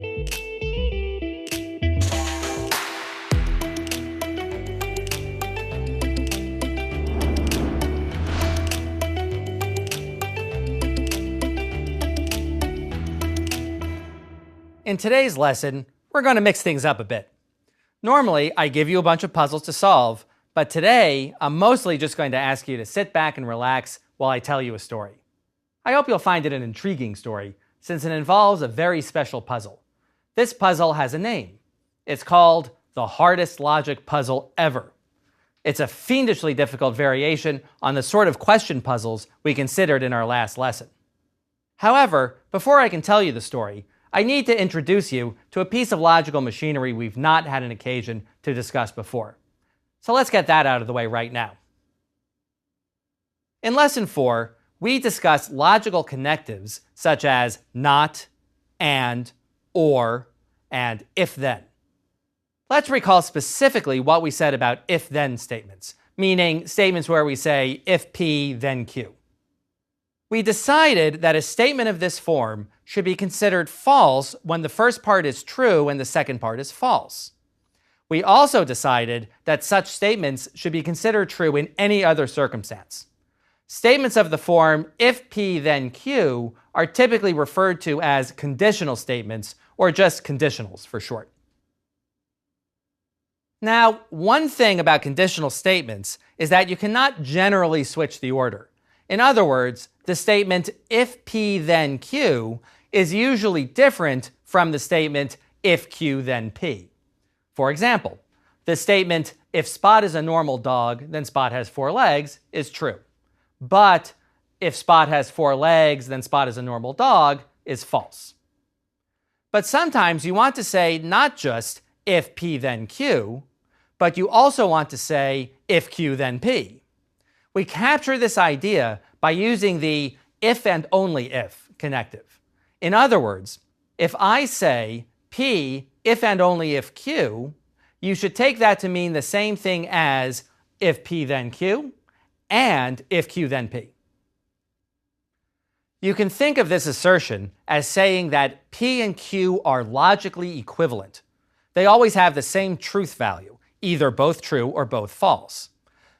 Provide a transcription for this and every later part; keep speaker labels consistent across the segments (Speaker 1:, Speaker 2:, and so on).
Speaker 1: In today's lesson, we're going to mix things up a bit. Normally, I give you a bunch of puzzles to solve, but today, I'm mostly just going to ask you to sit back and relax while I tell you a story. I hope you'll find it an intriguing story, since it involves a very special puzzle. This puzzle has a name. It's called the hardest logic puzzle ever. It's a fiendishly difficult variation on the sort of question puzzles we considered in our last lesson. However, before I can tell you the story, I need to introduce you to a piece of logical machinery we've not had an occasion to discuss before. So let's get that out of the way right now. In Lesson 4, we discussed logical connectives such as not, and, or, and if-then. Let's recall specifically what we said about if-then statements, meaning statements where we say if P, then Q. We decided that a statement of this form should be considered false when the first part is true and the second part is false. We also decided that such statements should be considered true in any other circumstance. Statements of the form if P then Q are typically referred to as conditional statements, or just conditionals for short. Now, one thing about conditional statements is that you cannot generally switch the order. In other words, the statement if P then Q is usually different from the statement if Q then P. For example, the statement if Spot is a normal dog, then Spot has 4 legs is true. But if Spot has 4 legs, then Spot is a normal dog is false. But sometimes you want to say not just if P then Q, but you also want to say if Q then P. We capture this idea by using the if and only if connective. In other words, if I say P if and only if Q, you should take that to mean the same thing as if P then Q and if Q then P. You can think of this assertion as saying that P and Q are logically equivalent. They always have the same truth value, either both true or both false.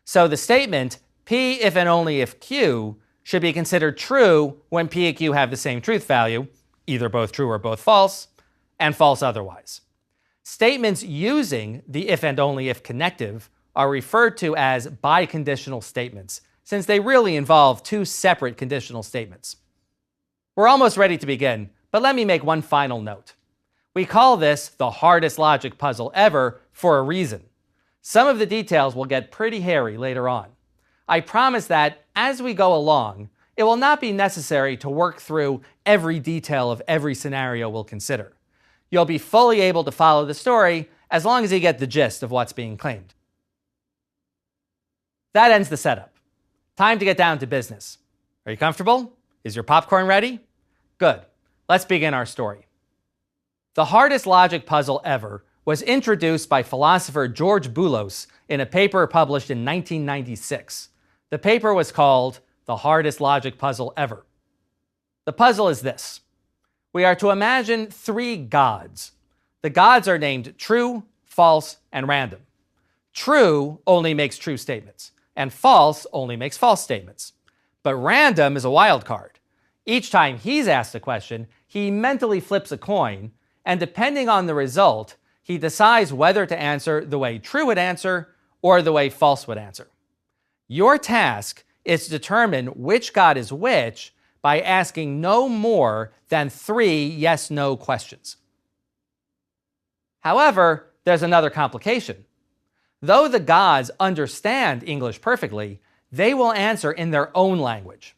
Speaker 1: So the statement P if and only if Q should be considered true when P and Q have the same truth value, either both true or both false, and false otherwise. Statements using the if and only if connective are referred to as biconditional statements, since they really involve 2 separate conditional statements. We're almost ready to begin, but let me make one final note. We call this the hardest logic puzzle ever for a reason. Some of the details will get pretty hairy later on. I promise that as we go along, it will not be necessary to work through every detail of every scenario we'll consider. You'll be fully able to follow the story as long as you get the gist of what's being claimed. That ends the setup. Time to get down to business. Are you comfortable? Is your popcorn ready? Good. Let's begin our story. The hardest logic puzzle ever was introduced by philosopher George Boolos in a paper published in 1996. The paper was called The Hardest Logic Puzzle Ever. The puzzle is this. We are to imagine 3 gods. The gods are named true, false, and random. True only makes true statements, and false only makes false statements. But random is a wild card. Each time he's asked a question, he mentally flips a coin, and depending on the result, he decides whether to answer the way true would answer or the way false would answer. Your task is to determine which god is which by asking no more than 3 yes-no questions. However, there's another complication. Though the gods understand English perfectly, they will answer in their own language.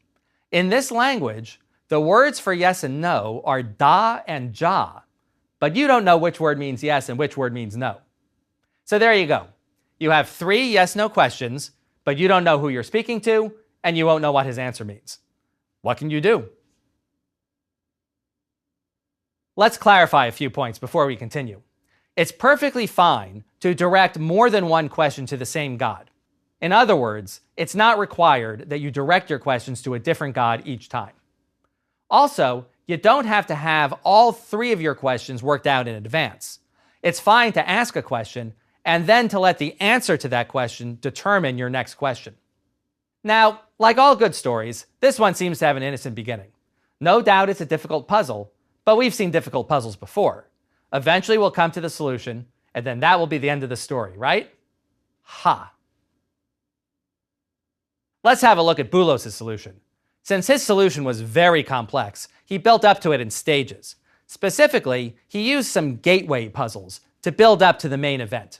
Speaker 1: In this language, the words for yes and no are da and ja, but you don't know which word means yes and which word means no. So there you go. You have 3 yes-no questions, but you don't know who you're speaking to, and you won't know what his answer means. What can you do? Let's clarify a few points before we continue. It's perfectly fine to direct more than one question to the same god. In other words, it's not required that you direct your questions to a different god each time. Also, you don't have to have all three of your questions worked out in advance. It's fine to ask a question and then to let the answer to that question determine your next question. Now, like all good stories, this one seems to have an innocent beginning. No doubt it's a difficult puzzle, but we've seen difficult puzzles before. Eventually we'll come to the solution, and then that will be the end of the story, right? Ha! Let's have a look at Boolos' solution. Since his solution was very complex, he built up to it in stages. Specifically, he used some gateway puzzles to build up to the main event.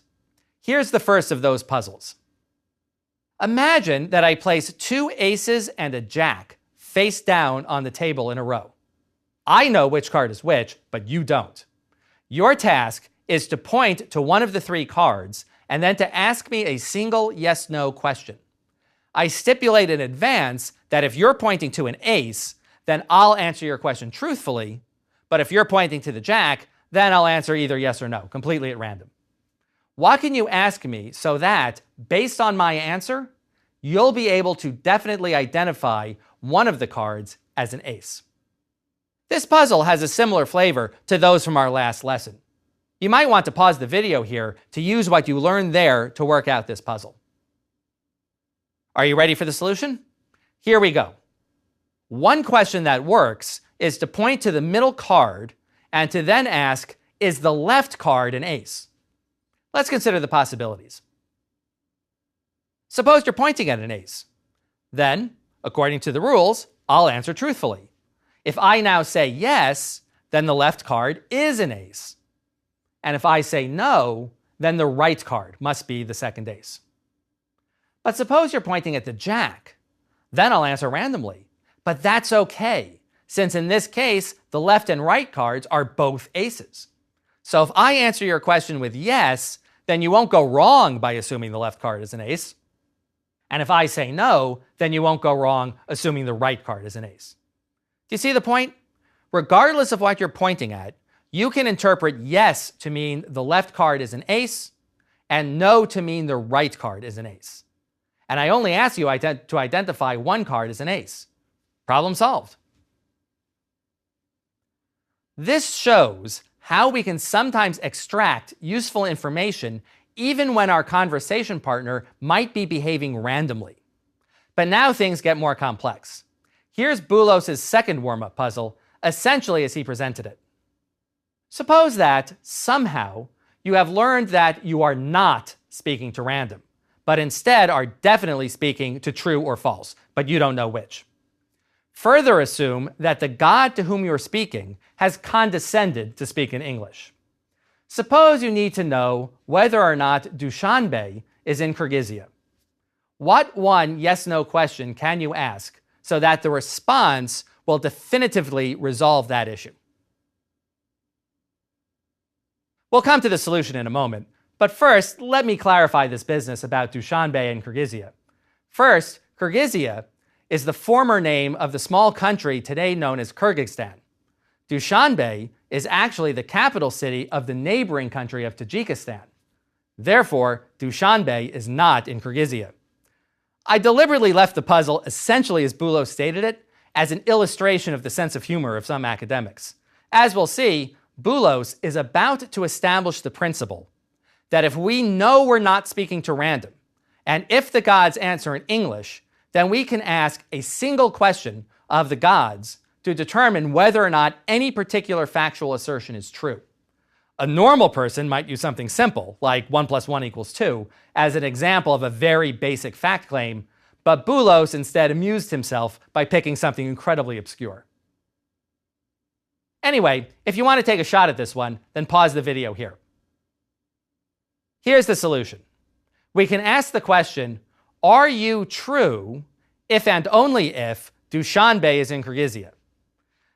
Speaker 1: Here's the first of those puzzles. Imagine that I place two aces and a jack face down on the table in a row. I know which card is which, but you don't. Your task is to point to one of the three cards and then to ask me a single yes-no question. I stipulate in advance that if you're pointing to an ace, then I'll answer your question truthfully, but if you're pointing to the jack, then I'll answer either yes or no, completely at random. What can you ask me so that, based on my answer, you'll be able to definitely identify one of the cards as an ace? This puzzle has a similar flavor to those from our last lesson. You might want to pause the video here to use what you learned there to work out this puzzle. Are you ready for the solution? Here we go. One question that works is to point to the middle card and to then ask, is the left card an ace? Let's consider the possibilities. Suppose you're pointing at an ace. Then, according to the rules, I'll answer truthfully. If I now say yes, then the left card is an ace. And if I say no, then the right card must be the second ace. But suppose you're pointing at the jack. Then I'll answer randomly. But that's okay, since in this case, the left and right cards are both aces. So if I answer your question with yes, then you won't go wrong by assuming the left card is an ace. And if I say no, then you won't go wrong assuming the right card is an ace. Do you see the point? Regardless of what you're pointing at, you can interpret yes to mean the left card is an ace and no to mean the right card is an ace. And I only ask you to identify one card as an ace. Problem solved. This shows how we can sometimes extract useful information even when our conversation partner might be behaving randomly. But now things get more complex. Here's Boolos' second warm-up puzzle, essentially as he presented it. Suppose that, somehow, you have learned that you are not speaking to random, but instead are definitely speaking to true or false, but you don't know which. Further assume that the God to whom you're speaking has condescended to speak in English. Suppose you need to know whether or not Dushanbe is in Kyrgyzia. What one yes-no question can you ask so that the response will definitively resolve that issue? We'll come to the solution in a moment, but first, let me clarify this business about Dushanbe and Kyrgyzia. First, Kyrgyzia is the former name of the small country today known as Kyrgyzstan. Dushanbe is actually the capital city of the neighboring country of Tajikistan. Therefore, Dushanbe is not in Kyrgyzia. I deliberately left the puzzle essentially as Boolos stated it, as an illustration of the sense of humor of some academics. As we'll see, Boolos is about to establish the principle that if we know we're not speaking to random, and if the gods answer in English, then we can ask a single question of the gods to determine whether or not any particular factual assertion is true. A normal person might use something simple, like 1 + 1 = 2, as an example of a very basic fact claim, but Boolos instead amused himself by picking something incredibly obscure. Anyway, if you want to take a shot at this one, then pause the video here. Here's the solution. We can ask the question, are you true if and only if Dushanbe is in Kyrgyzia?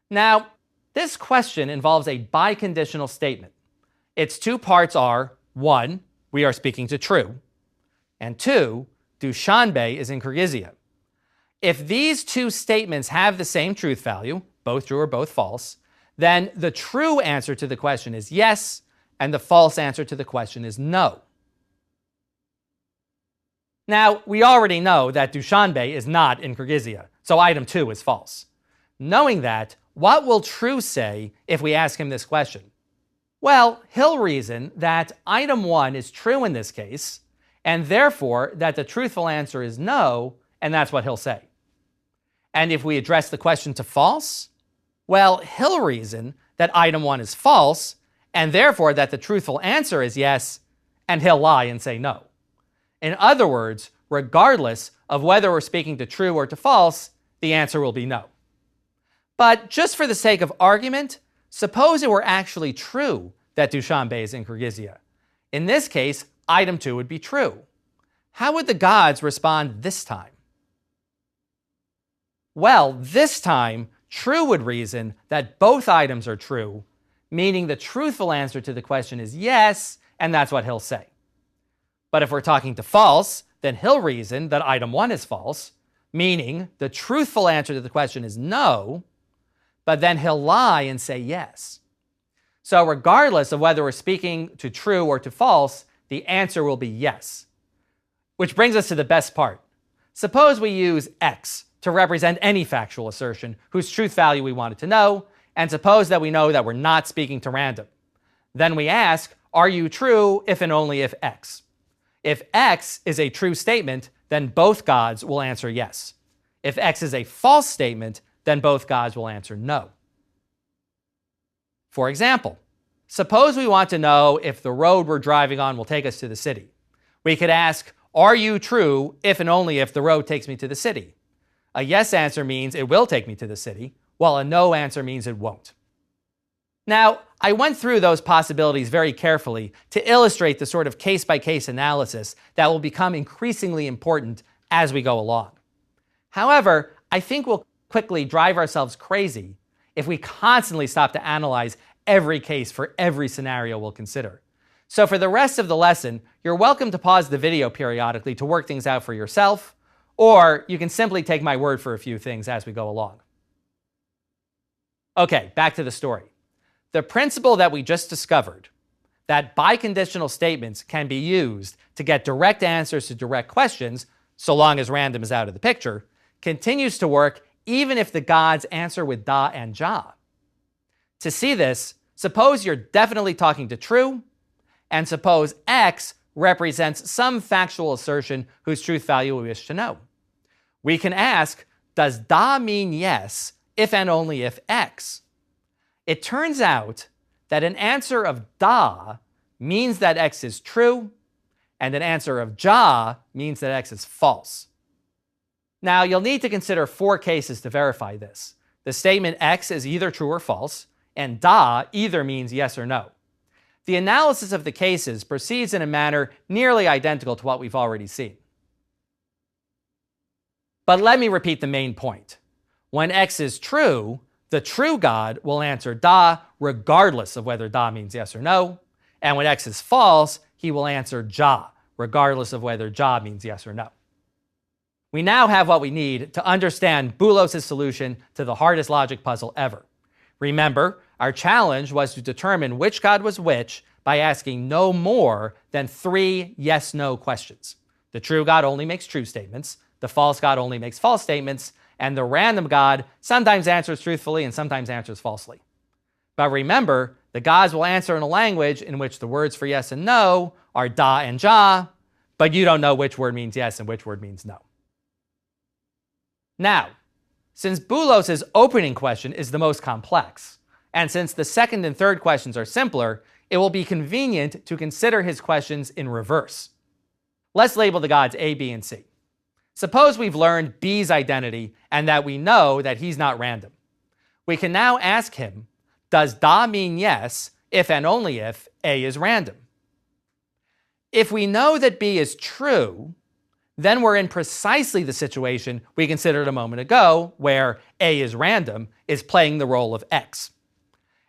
Speaker 1: Now, this question involves a biconditional statement. Its two parts are, 1, we are speaking to true, and 2, Dushanbe is in Kyrgyzia. If these two statements have the same truth value, both true or both false, then the true answer to the question is yes, and the false answer to the question is no. Now, we already know that Dushanbe is not in Kyrgyzia, so item 2 is false. Knowing that, what will true say if we ask him this question? Well, he'll reason that item 1 is true in this case, and therefore that the truthful answer is no, and that's what he'll say. And if we address the question to false, well, he'll reason that item 1 is false, and therefore that the truthful answer is yes, and he'll lie and say no. In other words, regardless of whether we're speaking to true or to false, the answer will be no. But just for the sake of argument, suppose it were actually true that Dushanbe is in Kyrgyzia. In this case, item 2 would be true. How would the gods respond this time? Well, this time, true would reason that both items are true, meaning the truthful answer to the question is yes, and that's what he'll say. But if we're talking to false, then he'll reason that item 1 is false, meaning the truthful answer to the question is no, but then he'll lie and say yes. So regardless of whether we're speaking to true or to false, the answer will be yes. Which brings us to the best part. Suppose we use X to represent any factual assertion whose truth value we wanted to know, and suppose that we know that we're not speaking to random. Then we ask, are you true if and only if X? If X is a true statement, then both gods will answer yes. If X is a false statement, then both gods will answer no. For example, suppose we want to know if the road we're driving on will take us to the city. We could ask, are you true if and only if the road takes me to the city? A yes answer means it will take me to the city, while a no answer means it won't. Now, I went through those possibilities very carefully to illustrate the sort of case-by-case analysis that will become increasingly important as we go along. However, I think we'll quickly drive ourselves crazy if we constantly stop to analyze every case for every scenario we'll consider. So for the rest of the lesson, you're welcome to pause the video periodically to work things out for yourself, or you can simply take my word for a few things as we go along. Okay, back to the story. The principle that we just discovered, that biconditional statements can be used to get direct answers to direct questions, so long as random is out of the picture, continues to work even if the gods answer with da and ja. To see this, suppose you're definitely talking to true, and suppose X represents some factual assertion whose truth value we wish to know. We can ask, does da mean yes if and only if X? It turns out that an answer of da means that X is true, and an answer of ja means that X is false. Now, you'll need to consider 4 cases to verify this. The statement X is either true or false, and da either means yes or no. The analysis of the cases proceeds in a manner nearly identical to what we've already seen. But let me repeat the main point. When X is true, the true God will answer da regardless of whether da means yes or no, and when X is false, he will answer ja regardless of whether ja means yes or no. We now have what we need to understand Boolos' solution to the hardest logic puzzle ever. Remember, our challenge was to determine which God was which by asking no more than 3 yes-no questions. The true God only makes true statements, the false God only makes false statements, and the random God sometimes answers truthfully and sometimes answers falsely. But remember, the gods will answer in a language in which the words for yes and no are da and ja, but you don't know which word means yes and which word means no. Now, since Boolos' opening question is the most complex, and since the second and third questions are simpler, it will be convenient to consider his questions in reverse. Let's label the gods A, B, and C. Suppose we've learned B's identity and that we know that he's not random. We can now ask him, does da mean yes if and only if A is random? If we know that B is true, then we're in precisely the situation we considered a moment ago, where A is random is playing the role of X.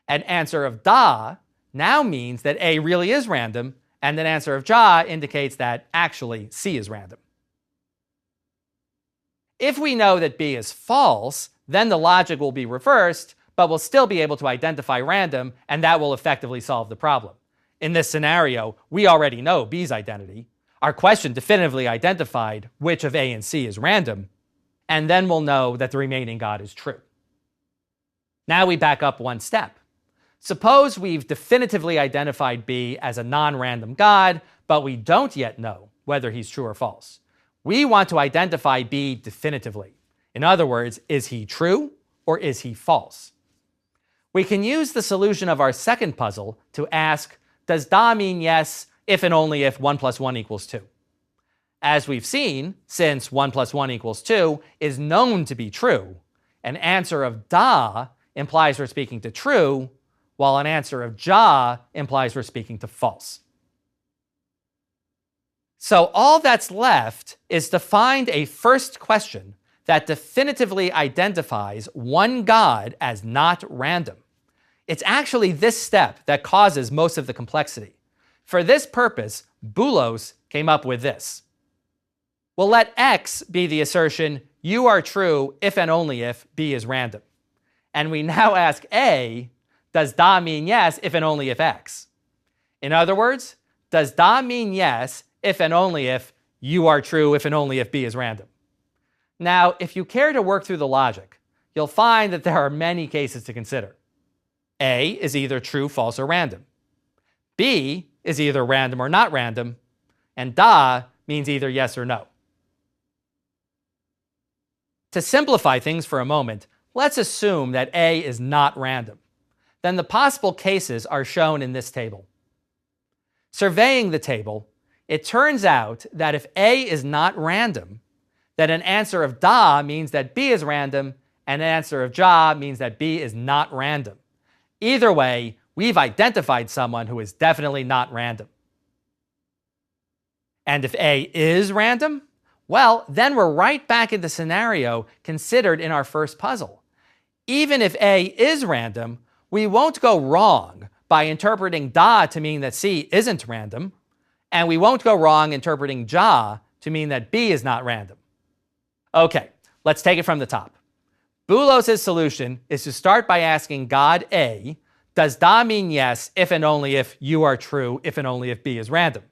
Speaker 1: An answer of da now means that A really is random, and an answer of ja indicates that actually C is random. If we know that B is false, then the logic will be reversed, but we'll still be able to identify random, and that will effectively solve the problem. In this scenario, we already know B's identity. Our question definitively identified which of A and C is random, and then we'll know that the remaining God is true. Now we back up one step. Suppose we've definitively identified B as a non-random God, but we don't yet know whether he's true or false. We want to identify B definitively. In other words, is he true or is he false? We can use the solution of our second puzzle to ask, does da mean yes if and only if 1 plus 1 equals 2? As we've seen, since 1 plus 1 equals 2 is known to be true, an answer of da implies we're speaking to true, while an answer of ja implies we're speaking to false. So all that's left is to find a first question that definitively identifies one God as not random. It's actually this step that causes most of the complexity. For this purpose, Boolos came up with this. We'll let X be the assertion, you are true if and only if B is random. And we now ask A, does da mean yes if and only if X? In other words, does da mean yes if and only if you are true if and only if B is random? Now, if you care to work through the logic, you'll find that there are many cases to consider. A is either true, false, or random. B is either random or not random. And da means either yes or no. To simplify things for a moment, let's assume that A is not random. Then the possible cases are shown in this table. Surveying the table, it turns out that if A is not random, then an answer of da means that B is random, and an answer of ja means that B is not random. Either way, we've identified someone who is definitely not random. And if A is random, well, then we're right back in the scenario considered in our first puzzle. Even if A is random, we won't go wrong by interpreting da to mean that C isn't random, and we won't go wrong interpreting ja to mean that B is not random. Okay, let's take it from the top. Boolos' solution is to start by asking God A, does da mean yes if and only if you are true, if and only if B is random?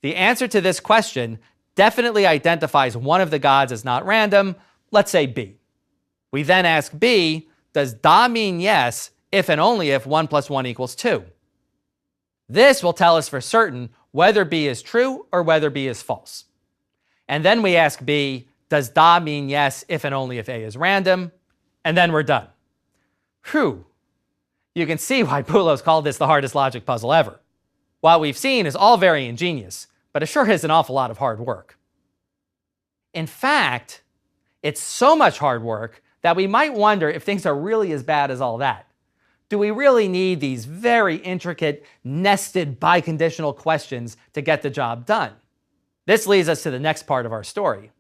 Speaker 1: The answer to this question definitely identifies one of the gods as not random, let's say B. We then ask B, does da mean yes if and only if 1 plus 1 equals 2? This will tell us for certain whether B is true or whether B is false. And then we ask B, does da mean yes if and only if A is random? And then we're done. Whew. You can see why Boolos called this the hardest logic puzzle ever. What we've seen is all very ingenious, but it sure is an awful lot of hard work. In fact, it's so much hard work that we might wonder if things are really as bad as all that. Do we really need these very intricate, nested biconditional questions to get the job done? This leads us to the next part of our story.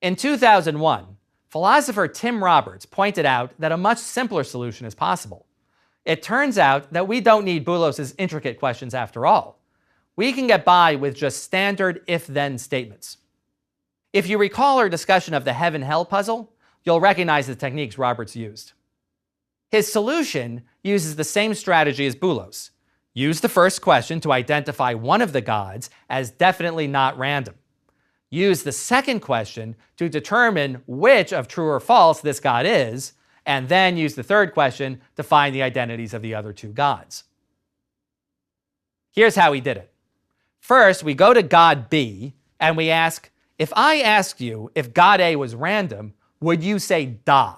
Speaker 1: In 2001, philosopher Tim Roberts pointed out that a much simpler solution is possible. It turns out that we don't need Boolos' intricate questions after all. We can get by with just standard if-then statements. If you recall our discussion of the heaven-hell puzzle, you'll recognize the techniques Roberts used. His solution uses the same strategy as Boolos. Use the first question to identify one of the gods as definitely not random. Use the second question to determine which of true or false this god is, and then use the third question to find the identities of the other two gods. Here's how he did it. First, we go to God B, and we ask, if I asked you if God A was random, would you say da?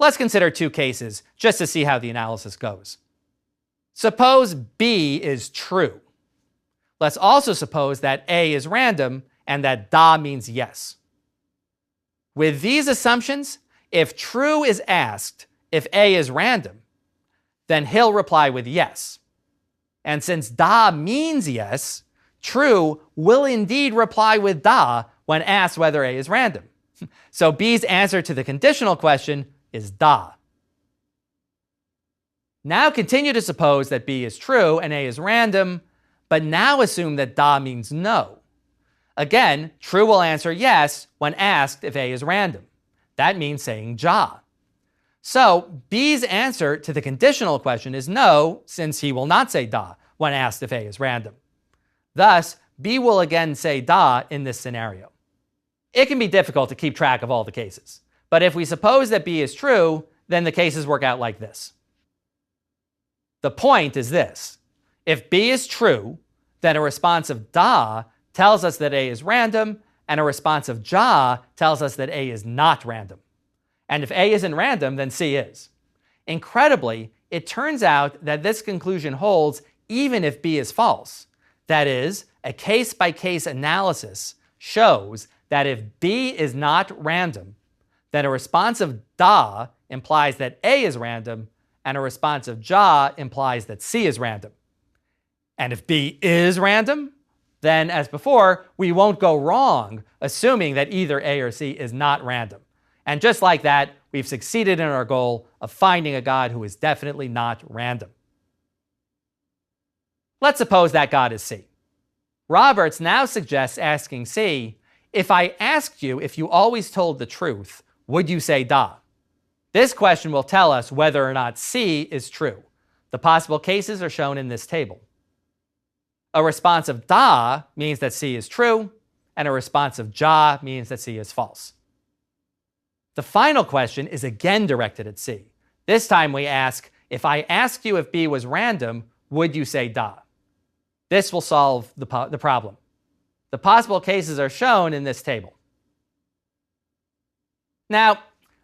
Speaker 1: Let's consider two cases just to see how the analysis goes. Suppose B is true. Let's also suppose that A is random and that da means yes. With these assumptions, if true is asked if A is random, then he'll reply with yes. And since da means yes, true will indeed reply with da when asked whether A is random. So B's answer to the conditional question is da. Now continue to suppose that B is true and A is random, but now assume that da means no. Again, true will answer yes when asked if A is random. That means saying ja. So B's answer to the conditional question is no, since he will not say da when asked if A is random. Thus, B will again say da in this scenario. It can be difficult to keep track of all the cases, but if we suppose that B is true, then the cases work out like this. The point is this: if B is true, then a response of da tells us that A is random, and a response of ja tells us that A is not random. And if A isn't random, then C is. Incredibly, it turns out that this conclusion holds even if B is false. That is, a case-by-case analysis shows that if B is not random, then a response of da implies that A is random, and a response of ja implies that C is random. And if B is random, then, as before, we won't go wrong assuming that either A or C is not random. And just like that, we've succeeded in our goal of finding a God who is definitely not random. Let's suppose that God is C. Roberts now suggests asking C, if I asked you if you always told the truth, would you say da? This question will tell us whether or not C is true. The possible cases are shown in this table. A response of da means that C is true, and a response of ja means that C is false. The final question is again directed at C. This time we ask, if I asked you if B was random, would you say da? This will solve the problem. The possible cases are shown in this table. Now,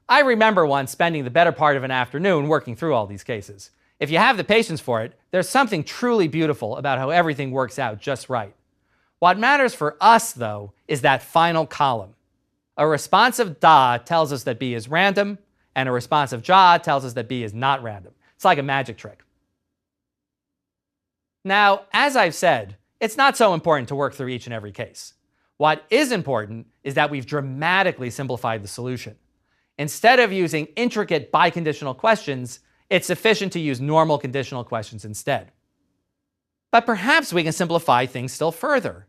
Speaker 1: I remember once spending the better part of an afternoon working through all these cases. If you have the patience for it, there's something truly beautiful about how everything works out just right. What matters for us, though, is that final column. A response of da tells us that B is random, and a response of ja tells us that B is not random. It's like a magic trick. Now, as I've said, it's not so important to work through each and every case. What is important is that we've dramatically simplified the solution. Instead of using intricate biconditional questions, it's sufficient to use normal conditional questions instead. But perhaps we can simplify things still further.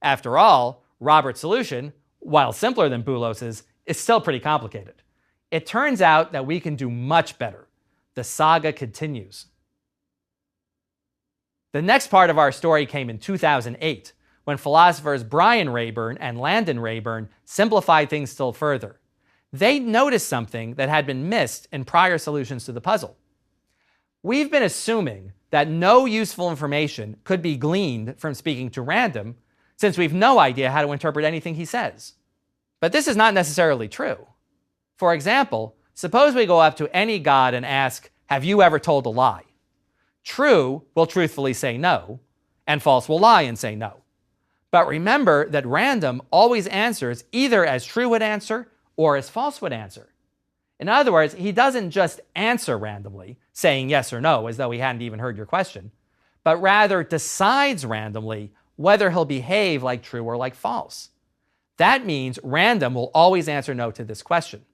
Speaker 1: After all, Robert's solution, while simpler than Boolos's, is still pretty complicated. It turns out that we can do much better. The saga continues. The next part of our story came in 2008, when philosophers Brian Rayburn and Landon Rayburn simplified things still further. They noticed something that had been missed in prior solutions to the puzzle. We've been assuming that no useful information could be gleaned from speaking to random, since we've no idea how to interpret anything he says. But this is not necessarily true. For example, suppose we go up to any god and ask, have you ever told a lie? True will truthfully say no, and false will lie and say no. But remember that random always answers either as true would answer or as false would answer. In other words, he doesn't just answer randomly, saying yes or no as though he hadn't even heard your question, but rather decides randomly whether he'll behave like true or like false. That means random will always answer no to this question.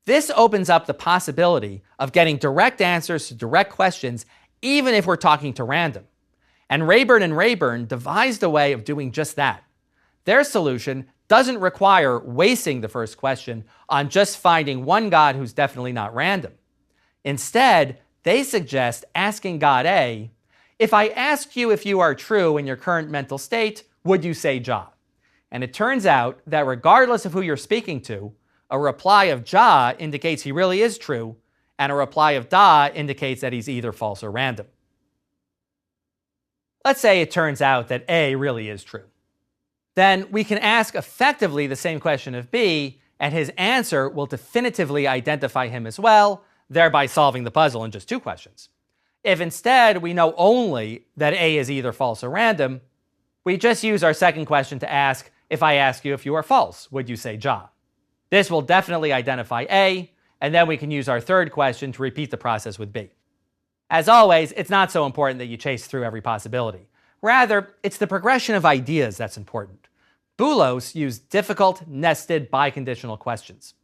Speaker 1: This opens up the possibility of getting direct answers to direct questions even if we're talking to random. And Rayburn devised a way of doing just that. Their solution doesn't require wasting the first question on just finding one God who's definitely not random. Instead, they suggest asking God A, if I ask you if you are true in your current mental state, would you say ja? And it turns out that regardless of who you're speaking to, a reply of ja indicates he really is true, and a reply of da indicates that he's either false or random. Let's say it turns out that A really is true. Then we can ask effectively the same question of B, and his answer will definitively identify him as well, thereby solving the puzzle in just two questions. If instead we know only that A is either false or random, we just use our second question to ask, if I ask you if you are false, would you say ja? This will definitely identify A, and then we can use our third question to repeat the process with B. As always, it's not so important that you chase through every possibility. Rather, it's the progression of ideas that's important. Boolos used difficult, nested, biconditional questions.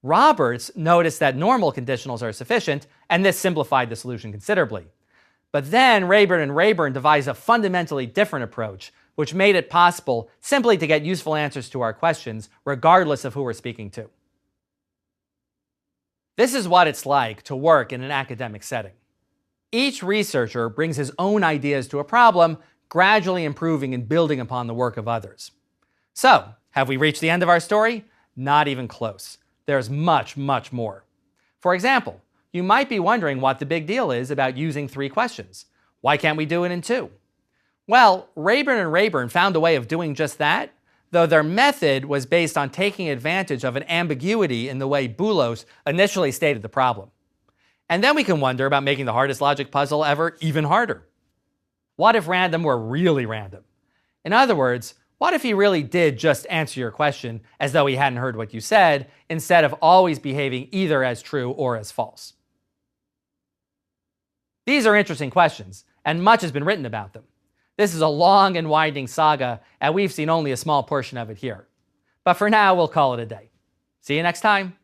Speaker 1: Roberts noticed that normal conditionals are sufficient, and this simplified the solution considerably. But then Rayburn devised a fundamentally different approach, which made it possible simply to get useful answers to our questions, regardless of who we're speaking to. This is what it's like to work in an academic setting. Each researcher brings his own ideas to a problem, gradually improving and building upon the work of others. So, have we reached the end of our story? Not even close. There's much, much more. For example, you might be wondering what the big deal is about using 3 questions. Why can't we do it in 2? Well, Rayburn and Rayburn found a way of doing just that, though their method was based on taking advantage of an ambiguity in the way Boolos initially stated the problem. And then we can wonder about making the hardest logic puzzle ever even harder. What if random were really random? In other words, what if he really did just answer your question as though he hadn't heard what you said, instead of always behaving either as true or as false? These are interesting questions, and much has been written about them. This is a long and winding saga, and we've seen only a small portion of it here. But for now, we'll call it a day. See you next time.